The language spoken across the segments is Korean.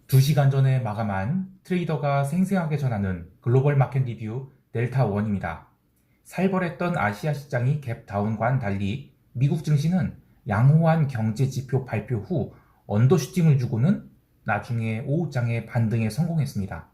2시간 전에 마감한 트레이더가 생생하게 전하는 글로벌 마켓 리뷰 델타1입니다. 살벌했던 아시아 시장이 갭다운과는 달리 미국 증시는 양호한 경제 지표 발표 후 언더슈팅을 주고는 나중에 오후장에 반등에 성공했습니다.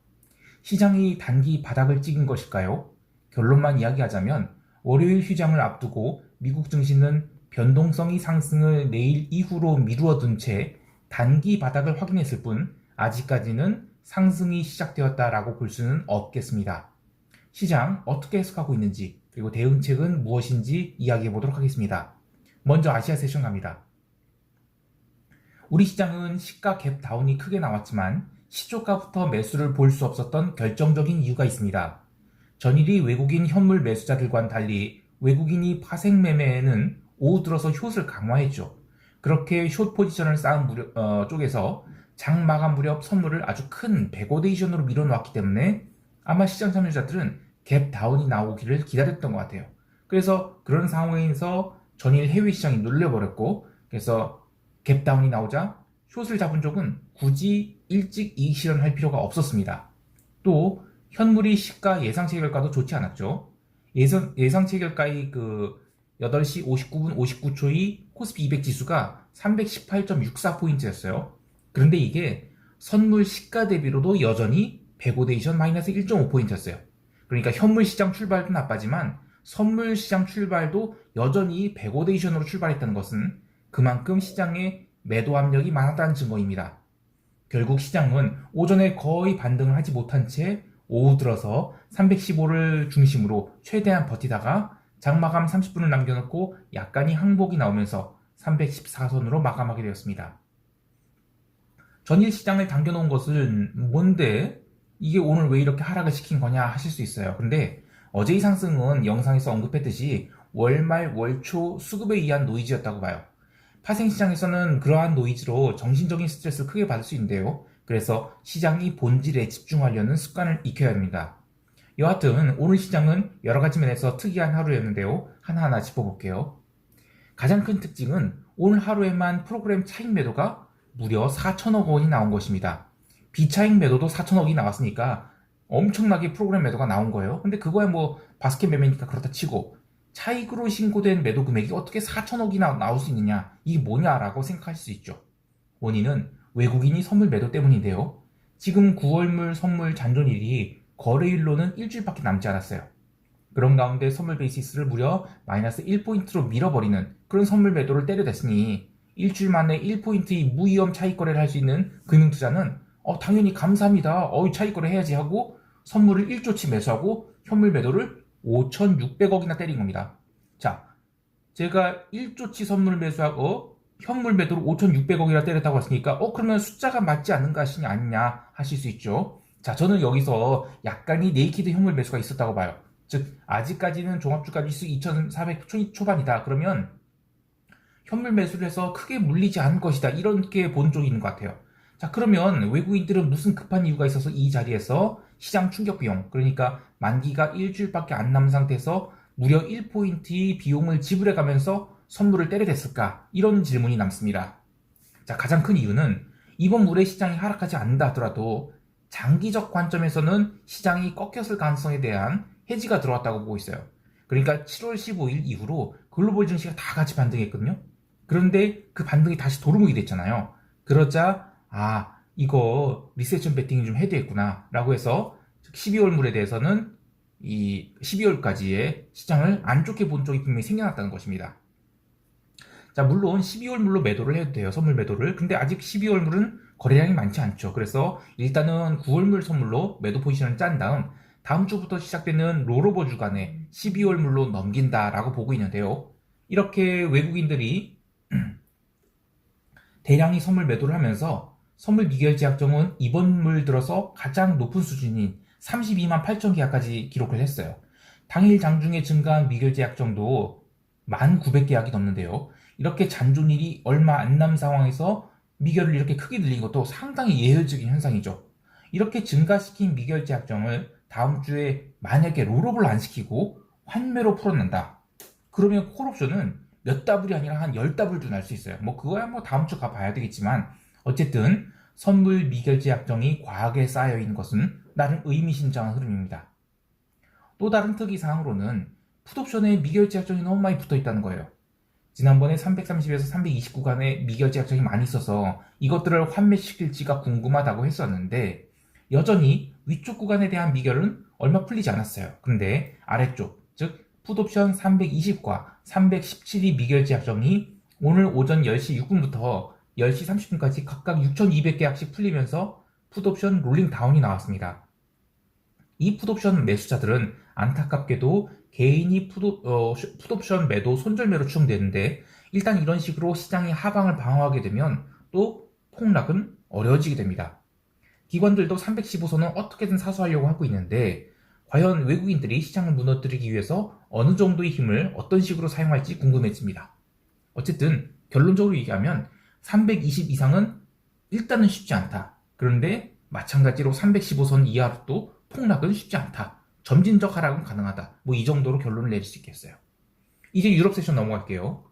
시장이 단기 바닥을 찍은 것일까요? 결론만 이야기하자면 월요일 휴장을 앞두고 미국 증시는 변동성이 상승을 내일 이후로 미루어 둔 채 단기 바닥을 확인했을 뿐 아직까지는 상승이 시작되었다라고 볼 수는 없겠습니다. 시장 어떻게 해석하고 있는지 그리고 대응책은 무엇인지 이야기해 보도록 하겠습니다. 먼저 아시아 세션 갑니다. 우리 시장은 시가 갭 다운이 크게 나왔지만 시초가부터 매수를 볼 수 없었던 결정적인 이유가 있습니다. 전일이 외국인 현물 매수자들과는 달리 외국인이 파생 매매에는 오후 들어서 숏을 강화했죠. 그렇게 숏 포지션을 쌓은 쪽에서 장 마감 무렵 선물을 아주 큰 베고데이션으로 밀어놓았기 때문에 아마 시장 참여자들은 갭 다운이 나오기를 기다렸던 것 같아요. 그래서 그런 상황에서 전일 해외 시장이 눌려버렸고, 그래서 갭 다운이 나오자 숏을 잡은 쪽은 굳이 일찍 이익 실현할 필요가 없었습니다. 또 현물이 시가 예상 체결가도 좋지 않았죠. 예상 체결가의 8시 59분 59초의 코스피 200 지수가 318.64포인트였어요. 그런데 이게 선물 시가 대비로도 여전히 베고데이션 마이너스 1.5포인트였어요. 그러니까 현물 시장 출발도 나빠지만 선물 시장 출발도 여전히 베고데이션으로 출발했다는 것은 그만큼 시장에 매도 압력이 많았다는 증거입니다. 결국 시장은 오전에 거의 반등을 하지 못한 채 오후 들어서 315를 중심으로 최대한 버티다가 장마감 30분을 남겨놓고 약간의 항복이 나오면서 314선으로 마감하게 되었습니다. 전일 시장을 당겨놓은 것은 뭔데 이게 오늘 왜 이렇게 하락을 시킨 거냐 하실 수 있어요. 근데 어제의 상승은 영상에서 언급했듯이 월말 월초 수급에 의한 노이즈였다고 봐요. 파생시장에서는 그러한 노이즈로 정신적인 스트레스를 크게 받을 수 있는데요. 그래서 시장이 본질에 집중하려는 습관을 익혀야 합니다. 여하튼 오늘 시장은 여러가지 면에서 특이한 하루였는데요. 하나하나 짚어볼게요. 가장 큰 특징은 오늘 하루에만 프로그램 차익 매도가 무려 4천억 원이 나온 것입니다. 비차익 매도도 4천억이 나왔으니까 엄청나게 프로그램 매도가 나온 거예요. 근데 그거야 뭐 바스켓 매매니까 그렇다 치고 차익으로 신고된 매도 금액이 어떻게 4천억이나 나올 수 있느냐, 이게 뭐냐라고 생각할 수 있죠. 원인은 외국인이 선물 매도 때문인데요. 지금 9월물 선물 잔존일이 거래일로는 일주일밖에 남지 않았어요. 그런 가운데 선물 베이시스를 무려 마이너스 1포인트로 밀어버리는 그런 선물 매도를 때려댔으니 일주일 만에 1포인트의 무위험 차익 거래를 할 수 있는 금융투자는 당연히 감사합니다. 차익 거래 해야지 하고 선물을 1조치 매수하고 현물 매도를 5,600억이나 때린 겁니다. 자, 제가 1조치 선물 매수하고 현물 매도를 5,600억이나 때렸다고 했으니까 그러면 숫자가 맞지 않는 것이 아니냐 하실 수 있죠. 자, 저는 여기서 약간의 네이키드 현물 매수가 있었다고 봐요. 즉 아직까지는 종합주가 지수 2,400 초반이다. 그러면 현물 매수를 해서 크게 물리지 않을 것이다. 이렇게 본 쪽이 있는 것 같아요. 자, 그러면 외국인들은 무슨 급한 이유가 있어서 이 자리에서 시장 충격 비용, 그러니까 만기가 일주일밖에 안 남은 상태에서 무려 1포인트의 비용을 지불해 가면서 선물을 때려댔을까? 이런 질문이 남습니다. 자, 가장 큰 이유는 이번 물의 시장이 하락하지 않는다 하더라도 장기적 관점에서는 시장이 꺾였을 가능성에 대한 해지가 들어왔다고 보고 있어요. 그러니까 7월 15일 이후로 글로벌 증시가 다 같이 반등했거든요. 그런데 그 반등이 다시 도루묵이 됐잖아요. 그러자 이거 리세션 베팅이 좀 해야 되겠구나 라고 해서 12월 물에 대해서는 이 12월까지의 시장을 안 좋게 본 쪽이 분명히 생겨났다는 것입니다. 자, 물론 12월 물로 매도를 해도 돼요. 선물 매도를. 근데 아직 12월 물은 거래량이 많지 않죠. 그래서 일단은 9월 물 선물로 매도 포지션을 짠 다음 주부터 시작되는 롤오버 주간에 12월 물로 넘긴다라고 보고 있는데요. 이렇게 외국인들이 대량의 선물 매도를 하면서 선물 미결 제약정은 이번 물 들어서 가장 높은 수준인 32만 8천 계약까지 기록을 했어요. 당일 장중에 증가한 미결 제약정도 1,900계약이 넘는데요. 이렇게 잔존일이 얼마 안 남은 상황에서 미결을 이렇게 크게 늘린 것도 상당히 예외적인 현상이죠. 이렇게 증가시킨 미결 제약정을 다음 주에 만약에 롤업을 안 시키고 환매로 풀어낸다. 그러면 콜옵션은 몇 더블이 아니라 한 10더블도 날 수 있어요. 그거야 다음 주 가봐야 되겠지만 어쨌든 선물 미결제 약정이 과하게 쌓여있는 것은 나름 의미심장한 흐름입니다. 또 다른 특이사항으로는 풋옵션에 미결제 약정이 너무 많이 붙어있다는 거예요. 지난번에 330에서 329간의 미결제 약정이 많이 있어서 이것들을 환매시킬지가 궁금하다고 했었는데 여전히 위쪽 구간에 대한 미결은 얼마 풀리지 않았어요. 그런데 아래쪽, 즉 풋옵션 320과 317이 미결제 약정이 오늘 오전 10시 6분부터 10시 30분까지 각각 6,200계약씩 풀리면서 풋옵션 롤링다운이 나왔습니다. 이 풋옵션 매수자들은 안타깝게도 개인이 풋옵션 매도 손절매로 추정되는데 일단 이런 식으로 시장이 하방을 방어하게 되면 또 폭락은 어려워지게 됩니다. 기관들도 315선은 어떻게든 사수하려고 하고 있는데 과연 외국인들이 시장을 무너뜨리기 위해서 어느 정도의 힘을 어떤 식으로 사용할지 궁금해집니다. 어쨌든 결론적으로 얘기하면 320 이상은 일단은 쉽지 않다. 그런데 마찬가지로 315선 이하로도 폭락은 쉽지 않다. 점진적 하락은 가능하다. 뭐 이 정도로 결론을 내릴 수 있겠어요. 이제 유럽 세션 넘어갈게요.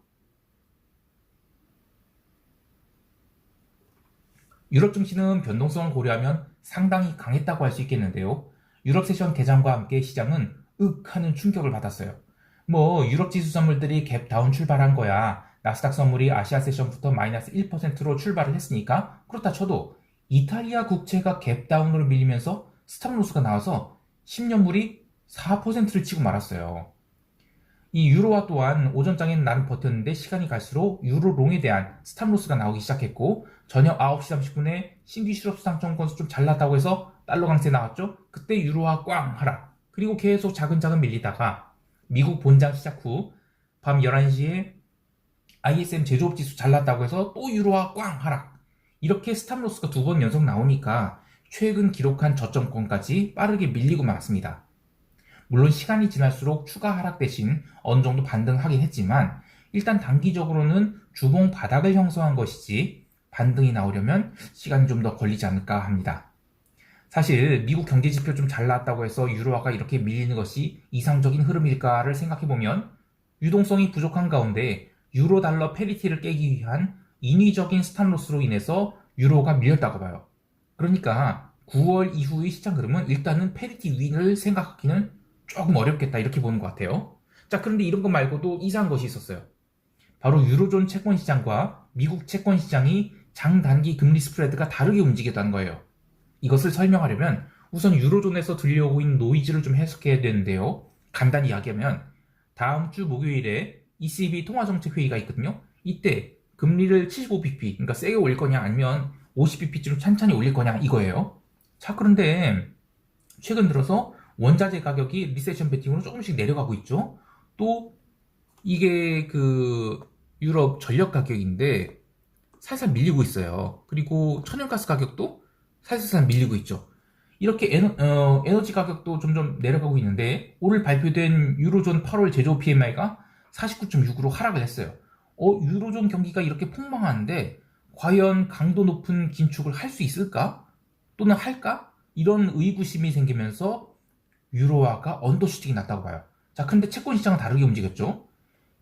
유럽 증시는 변동성을 고려하면 상당히 강했다고 할 수 있겠는데요. 유럽 세션 개장과 함께 시장은 윽 하는 충격을 받았어요. 뭐 유럽 지수 선물들이 갭 다운 출발한 거야. 나스닥 선물이 아시아 세션부터 마이너스 1%로 출발을 했으니까 그렇다 쳐도 이탈리아 국채가 갭 다운으로 밀리면서 스탑로스가 나와서 10년물이 4%를 치고 말았어요. 이 유로화 또한 오전장에는 나름 버텼는데 시간이 갈수록 유로롱에 대한 스탑로스가 나오기 시작했고 저녁 9시 30분에 신규 실업수당 건수 좀 잘났다고 해서 달러 강세 나왔죠. 그때 유로화 꽝 하락. 그리고 계속 차근차근 밀리다가 미국 본장 시작 후 밤 11시에 ISM 제조업 지수 잘났다고 해서 또 유로화 꽝 하락. 이렇게 스탑로스가 2번 연속 나오니까 최근 기록한 저점권까지 빠르게 밀리고 말았습니다. 물론 시간이 지날수록 추가 하락 대신 어느 정도 반등하긴 했지만 일단 단기적으로는 주봉 바닥을 형성한 것이지 반등이 나오려면 시간이 좀 더 걸리지 않을까 합니다. 사실 미국 경제지표 좀 잘 나왔다고 해서 유로화가 이렇게 밀리는 것이 이상적인 흐름일까를 생각해보면 유동성이 부족한 가운데 유로 달러 페리티를 깨기 위한 인위적인 스탑로스로 인해서 유로가 밀렸다고 봐요. 그러니까 9월 이후의 시장 흐름은 일단은 페리티 윈을 생각하기는 조금 어렵겠다 이렇게 보는 것 같아요. 자, 그런데 이런 것 말고도 이상한 것이 있었어요. 바로 유로존 채권 시장과 미국 채권 시장이 장단기 금리 스프레드가 다르게 움직였다는 거예요. 이것을 설명하려면 우선 유로존에서 들려오고 있는 노이즈를 좀 해석해야 되는데요. 간단히 이야기하면 다음 주 목요일에 ECB 통화정책회의가 있거든요. 이때 금리를 75bp, 그러니까 세게 올릴 거냐 아니면 50bp쯤 천천히 올릴 거냐 이거예요. 자, 그런데 최근 들어서 원자재 가격이 리세션 베팅으로 조금씩 내려가고 있죠. 또 이게 그 유럽 전력 가격인데 살살 밀리고 있어요. 그리고 천연가스 가격도 살살 밀리고 있죠. 이렇게 에너지 가격도 점점 내려가고 있는데 오늘 발표된 유로존 8월 제조 PMI가 49.6으로 하락을 했어요. 유로존 경기가 이렇게 폭망하는데 과연 강도 높은 긴축을 할 수 있을까? 또는 할까? 이런 의구심이 생기면서 유로화가 언더슈팅이 났다고 봐요. 자, 근데 채권 시장은 다르게 움직였죠.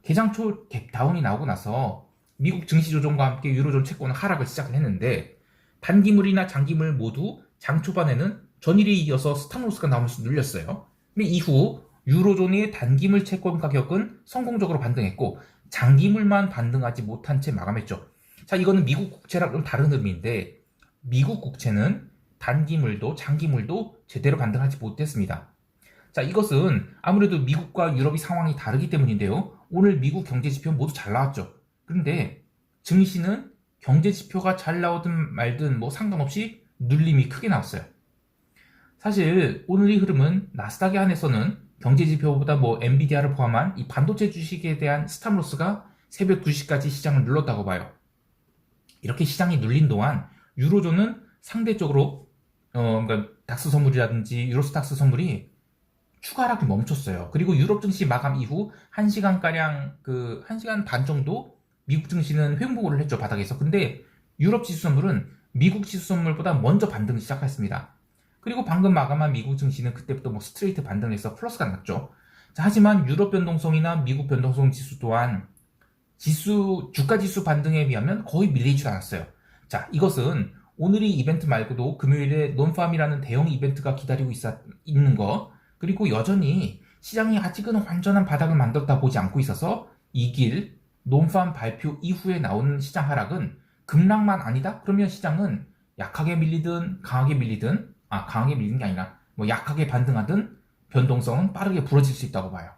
개장 초 갭다운이 나오고 나서 미국 증시 조정과 함께 유로존 채권은 하락을 시작을 했는데 단기물이나 장기물 모두 장 초반에는 전일에 이어서 스탑로스가 나오면서 눌렸어요. 근데 이후 유로존의 단기물 채권 가격은 성공적으로 반등했고 장기물만 반등하지 못한 채 마감했죠. 자, 이거는 미국 국채랑 좀 다른 의미인데 미국 국채는 단기물도 장기물도 제대로 반등하지 못했습니다. 자, 이것은 아무래도 미국과 유럽의 상황이 다르기 때문인데요. 오늘 미국 경제지표 모두 잘 나왔죠. 그런데 증시는 경제지표가 잘 나오든 말든 뭐 상관없이 눌림이 크게 나왔어요. 사실 오늘의 흐름은 나스닥에 한해서는 경제지표보다 뭐 엔비디아를 포함한 이 반도체 주식에 대한 스탑로스가 새벽 2시까지 시장을 눌렀다고 봐요. 이렇게 시장이 눌린 동안 유로존은 상대적으로 그러니까 닥스 선물이라든지 유로스탁스 선물이 추가 하락이 멈췄어요. 그리고 유럽 증시 마감 이후 1시간가량 1시간 반 정도 미국 증시는 횡보를 했죠, 바닥에서. 근데 유럽 지수 선물은 미국 지수 선물보다 먼저 반등을 시작했습니다. 그리고 방금 마감한 미국 증시는 그때부터 뭐 스트레이트 반등을 해서 플러스가 났죠. 자, 하지만 유럽 변동성이나 미국 변동성 지수 또한 주가 지수 반등에 비하면 거의 밀리지도 않았어요. 자, 이것은 오늘이 이벤트 말고도 금요일에 논팜이라는 대형 이벤트가 기다리고 있는 거, 그리고 여전히 시장이 아직은 완전한 바닥을 만들었다 보지 않고 있어서 이길 논팜 발표 이후에 나오는 시장 하락은 급락만 아니다? 그러면 시장은 약하게 밀리든 강하게 밀리든, 강하게 밀리는 게 아니라 뭐 약하게 반등하든 변동성은 빠르게 부러질 수 있다고 봐요.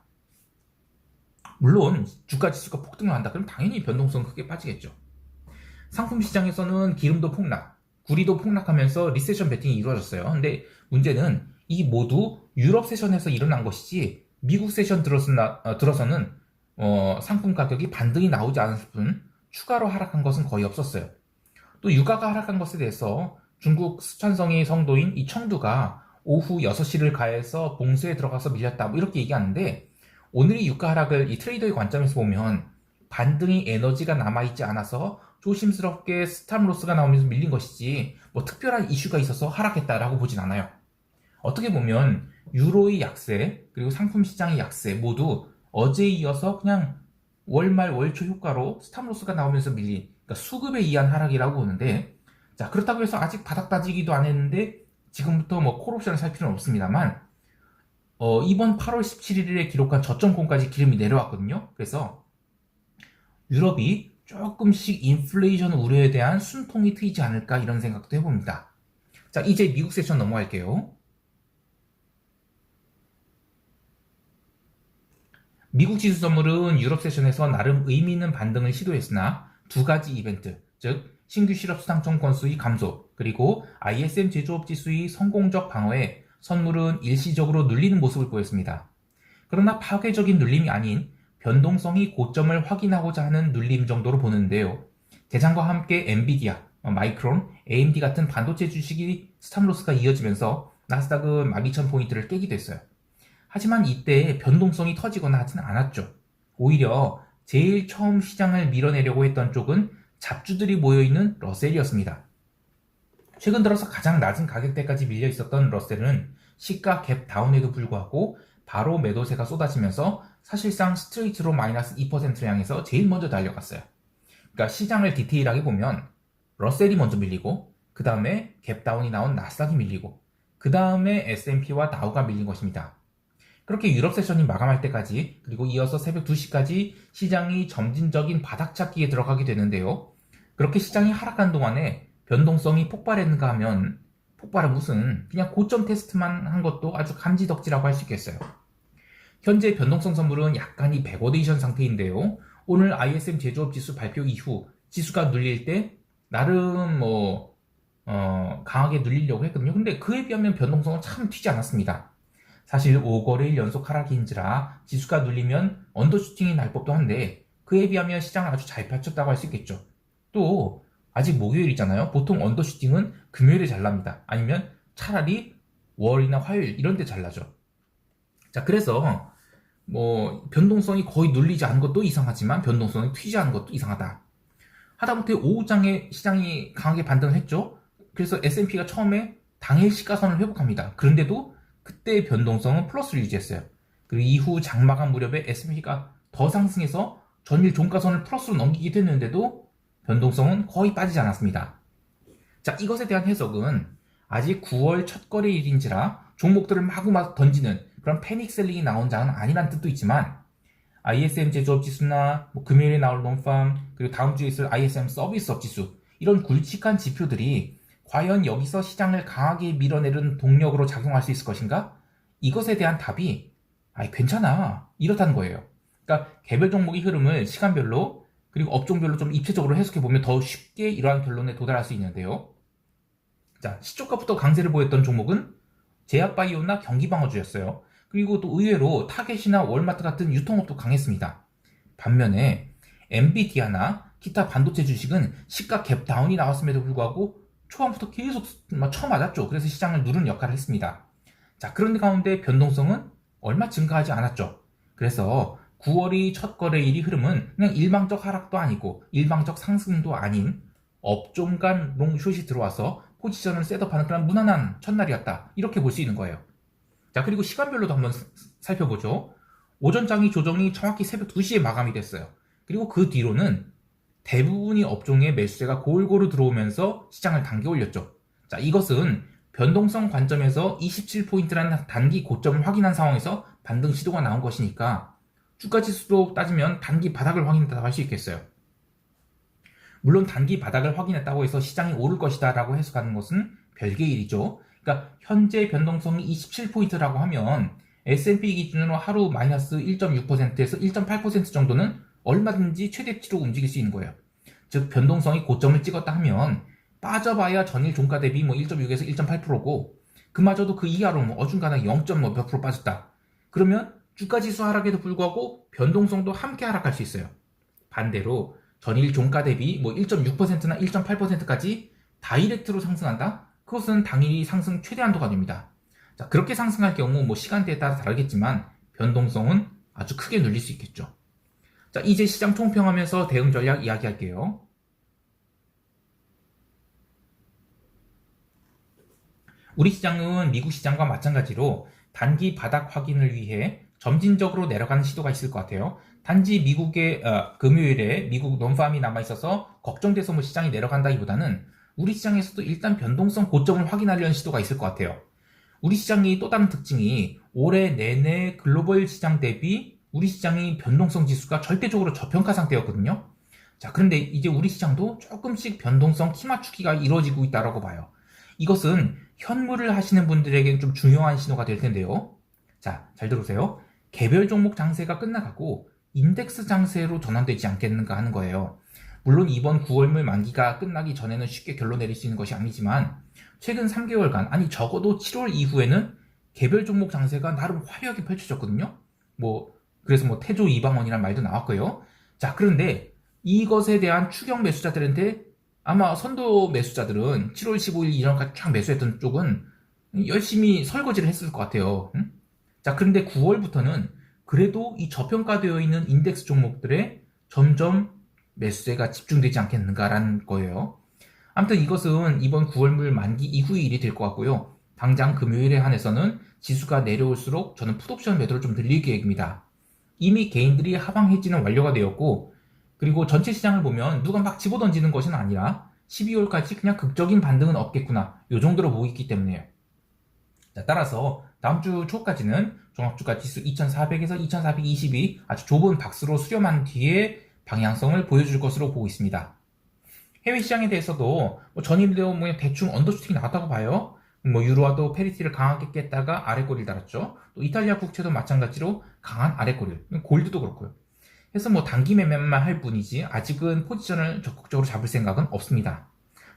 물론 주가 지수가 폭등을 한다 그럼 당연히 변동성은 크게 빠지겠죠. 상품 시장에서는 기름도 폭락, 구리도 폭락하면서 리세션 베팅이 이루어졌어요. 근데 문제는 이 모두 유럽 세션에서 일어난 것이지 미국 세션 들어서는 상품 가격이 반등이 나오지 않았을 뿐 추가로 하락한 것은 거의 없었어요. 또 유가가 하락한 것에 대해서 중국 스촨성의 성도인 이 청두가 오후 6시를 가해서 봉쇄에 들어가서 밀렸다 뭐 이렇게 얘기하는데, 오늘의 유가 하락을 이 트레이더의 관점에서 보면 반등의 에너지가 남아있지 않아서 조심스럽게 스탑로스가 나오면서 밀린 것이지 뭐 특별한 이슈가 있어서 하락했다라고 보진 않아요. 어떻게 보면 유로의 약세 그리고 상품 시장의 약세 모두 어제에 이어서 그냥 월말 월초 효과로 스탑로스가 나오면서 밀린, 그러니까 수급에 의한 하락이라고 보는데, 자 그렇다고 해서 아직 바닥 다지기도 안 했는데 지금부터 뭐 콜옵션을 살 필요는 없습니다만 이번 8월 17일에 기록한 저점권까지 기름이 내려왔거든요. 그래서 유럽이 조금씩 인플레이션 우려에 대한 숨통이 트이지 않을까 이런 생각도 해봅니다. 자 이제 미국 세션 넘어갈게요. 미국 지수 선물은 유럽 세션에서 나름 의미 있는 반등을 시도했으나 두 가지 이벤트, 즉 신규 실업 수당청 건수의 감소 그리고 ISM 제조업 지수의 성공적 방어에 선물은 일시적으로 눌리는 모습을 보였습니다. 그러나 파괴적인 눌림이 아닌 변동성이 고점을 확인하고자 하는 눌림 정도로 보는데요. 대장과 함께 엔비디아, 마이크론, AMD 같은 반도체 주식이 스탑로스가 이어지면서 나스닥은 12,000포인트를 깨기도 했어요. 하지만 이때 변동성이 터지거나 하지는 않았죠. 오히려 제일 처음 시장을 밀어내려고 했던 쪽은 잡주들이 모여있는 러셀이었습니다. 최근 들어서 가장 낮은 가격대까지 밀려 있었던 러셀은 시가 갭 다운에도 불구하고 바로 매도세가 쏟아지면서 사실상 스트레이트로 마이너스 2%를 향해서 제일 먼저 달려갔어요. 그러니까 시장을 디테일하게 보면 러셀이 먼저 밀리고 그 다음에 갭 다운이 나온 나스닥이 밀리고 그 다음에 S&P와 다우가 밀린 것입니다. 그렇게 유럽 세션이 마감할 때까지 그리고 이어서 새벽 2시까지 시장이 점진적인 바닥 찾기에 들어가게 되는데요. 그렇게 시장이 하락한 동안에 변동성이 폭발했는가 하면 폭발은 무슨 그냥 고점 테스트만 한 것도 아주 감지덕지라고 할 수 있겠어요. 현재 변동성 선물은 약간의 백오데이션 상태인데요. 오늘 ISM 제조업 지수 발표 이후 지수가 눌릴 때 나름 강하게 눌리려고 했거든요. 근데 그에 비하면 변동성은 참 튀지 않았습니다. 사실 5거래일 연속 하락인지라 지수가 눌리면 언더슈팅이 날 법도 한데 그에 비하면 시장을 아주 잘 펼쳤다고 할 수 있겠죠. 또 아직 목요일이잖아요. 보통 언더슈팅은 금요일에 잘 납니다. 아니면 차라리 월이나 화요일 이런 데 잘 나죠. 자 그래서 변동성이 거의 눌리지 않은 것도 이상하지만 변동성이 튀지 않은 것도 이상하다. 하다못해 오후장에 시장이 강하게 반등을 했죠. 그래서 S&P가 처음에 당일 시가선을 회복합니다. 그런데도 그때의 변동성은 플러스를 유지했어요. 그리고 이후 장마감 무렵에 S&P가 더 상승해서 전일 종가선을 플러스로 넘기기도 했는데도 변동성은 거의 빠지지 않았습니다. 자, 이것에 대한 해석은 아직 9월 첫 거래일인지라 종목들을 마구마구 던지는 그런 패닉셀링이 나온 장은 아니란 뜻도 있지만 ISM 제조업 지수나 금요일에 나올 논팜 그리고 다음 주에 있을 ISM 서비스업 지수 이런 굵직한 지표들이 과연 여기서 시장을 강하게 밀어내는 동력으로 작용할 수 있을 것인가? 이것에 대한 답이 괜찮아 이렇다는 거예요. 그러니까 개별 종목의 흐름을 시간별로 그리고 업종별로 좀 입체적으로 해석해보면 더 쉽게 이러한 결론에 도달할 수 있는데요. 자, 시초가부터 강세를 보였던 종목은 제약바이오나 경기방어주였어요. 그리고 또 의외로 타겟이나 월마트 같은 유통업도 강했습니다. 반면에 엔비디아나 기타 반도체 주식은 시가 갭 다운이 나왔음에도 불구하고 초반부터 계속 쳐맞았죠. 그래서 시장을 누르는 역할을 했습니다. 자, 그런데 가운데 변동성은 얼마 증가하지 않았죠. 그래서 9월이 첫 거래일이 흐름은 그냥 일방적 하락도 아니고 일방적 상승도 아닌 업종 간 롱숏이 들어와서 포지션을 셋업하는 그런 무난한 첫날이었다. 이렇게 볼 수 있는 거예요. 자, 그리고 시간별로도 한번 살펴보죠. 오전장이 조정이 정확히 새벽 2시에 마감이 됐어요. 그리고 그 뒤로는 대부분의 업종의 매수세가 골고루 들어오면서 시장을 당겨 올렸죠. 자, 이것은 변동성 관점에서 27포인트라는 단기 고점을 확인한 상황에서 반등 시도가 나온 것이니까 주가 지수로 따지면 단기 바닥을 확인했다고 할 수 있겠어요. 물론 단기 바닥을 확인했다고 해서 시장이 오를 것이다 라고 해석하는 것은 별개의 일이죠. 그러니까 현재 변동성이 27포인트라고 하면 S&P 기준으로 하루 마이너스 1.6%에서 1.8% 정도는 얼마든지 최대치로 움직일 수 있는 거예요. 즉 변동성이 고점을 찍었다 하면 빠져봐야 전일 종가 대비 1.6에서 1.8%고 그마저도 그 이하로 어중간하게 0.몇 프로 빠졌다. 그러면 주가지수 하락에도 불구하고 변동성도 함께 하락할 수 있어요. 반대로 전일 종가 대비 1.6%나 1.8%까지 다이렉트로 상승한다? 그것은 당일이 상승 최대 한도가 됩니다. 자, 그렇게 상승할 경우 시간대에 따라 다르겠지만 변동성은 아주 크게 눌릴 수 있겠죠. 자, 이제 시장 총평하면서 대응 전략 이야기할게요. 우리 시장은 미국 시장과 마찬가지로 단기 바닥 확인을 위해 점진적으로 내려가는 시도가 있을 것 같아요. 단지 미국의 금요일에 미국 논팜이 남아있어서 걱정돼서 시장이 내려간다기보다는 우리 시장에서도 일단 변동성 고점을 확인하려는 시도가 있을 것 같아요. 우리 시장이 또 다른 특징이 올해 내내 글로벌 시장 대비 우리 시장이 변동성 지수가 절대적으로 저평가 상태였거든요. 자, 그런데 이제 우리 시장도 조금씩 변동성 키 맞추기가 이루어지고 있다고 봐요. 이것은 현물을 하시는 분들에게는 좀 중요한 신호가 될 텐데요. 자, 잘 들으세요. 개별 종목 장세가 끝나가고 인덱스 장세로 전환되지 않겠는가 하는 거예요. 물론 이번 9월물 만기가 끝나기 전에는 쉽게 결론 내릴 수 있는 것이 아니지만 최근 3개월간, 아니 적어도 7월 이후에는 개별 종목 장세가 나름 화려하게 펼쳐졌거든요. 그래서 태조 이방원이란 말도 나왔고요. 자, 그런데 이것에 대한 추격 매수자들한테 아마 선도 매수자들은 7월 15일 이전까지 쫙 매수했던 쪽은 열심히 설거지를 했을 것 같아요. 자, 그런데 9월부터는 그래도 이 저평가되어 있는 인덱스 종목들에 점점 매수세가 집중되지 않겠는가라는 거예요. 아무튼 이것은 이번 9월물 만기 이후의 일이 될 것 같고요. 당장 금요일에 한해서는 지수가 내려올수록 저는 풋옵션 매도를 좀 늘릴 계획입니다. 이미 개인들이 하방 해지는 완료가 되었고, 그리고 전체 시장을 보면 누가 막 집어던지는 것은 아니라 12월까지 그냥 극적인 반등은 없겠구나, 이 정도로 보고 있기 때문에요. 자, 따라서 다음 주 초까지는 종합주가 지수 2400에서 2420이 아주 좁은 박스로 수렴한 뒤에 방향성을 보여줄 것으로 보고 있습니다. 해외 시장에 대해서도 전일도 대충 언더슈팅이 나왔다고 봐요. 유로화도 페리티를 강하게 깼다가 아래꼬리를 달았죠. 또 이탈리아 국채도 마찬가지로 강한 아래꼬리를, 골드도 그렇고요. 해서 단기 매매만 할 뿐이지 아직은 포지션을 적극적으로 잡을 생각은 없습니다.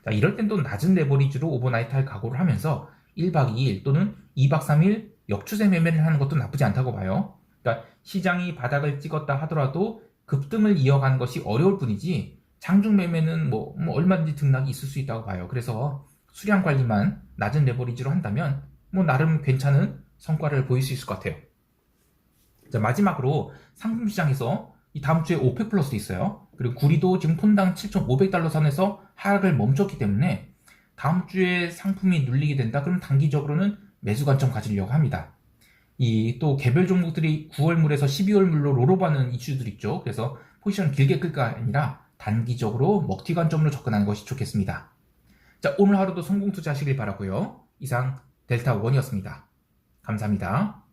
자, 이럴 땐 또 낮은 레버리지로 오버나이트 할 각오를 하면서 1박 2일 또는 2박 3일 역추세 매매를 하는 것도 나쁘지 않다고 봐요. 그러니까 시장이 바닥을 찍었다 하더라도 급등을 이어가는 것이 어려울 뿐이지 장중 매매는 얼마든지 등락이 있을 수 있다고 봐요. 그래서 수량 관리만 낮은 레버리지로 한다면 나름 괜찮은 성과를 보일 수 있을 것 같아요. 자, 마지막으로 상품 시장에서 이 다음 주에 오펙 플러스 있어요. 그리고 구리도 지금 톤당 7,500달러 선에서 하락을 멈췄기 때문에 다음 주에 상품이 눌리게 된다. 그럼 단기적으로는 매수 관점 가지려고 합니다. 또 개별 종목들이 9월물에서 12월물로 롤오버하는 이슈들 있죠. 그래서 포지션 길게 끌까 아니라 단기적으로 먹튀 관점으로 접근하는 것이 좋겠습니다. 자, 오늘 하루도 성공 투자하시길 바라고요. 이상 델타원이었습니다. 감사합니다.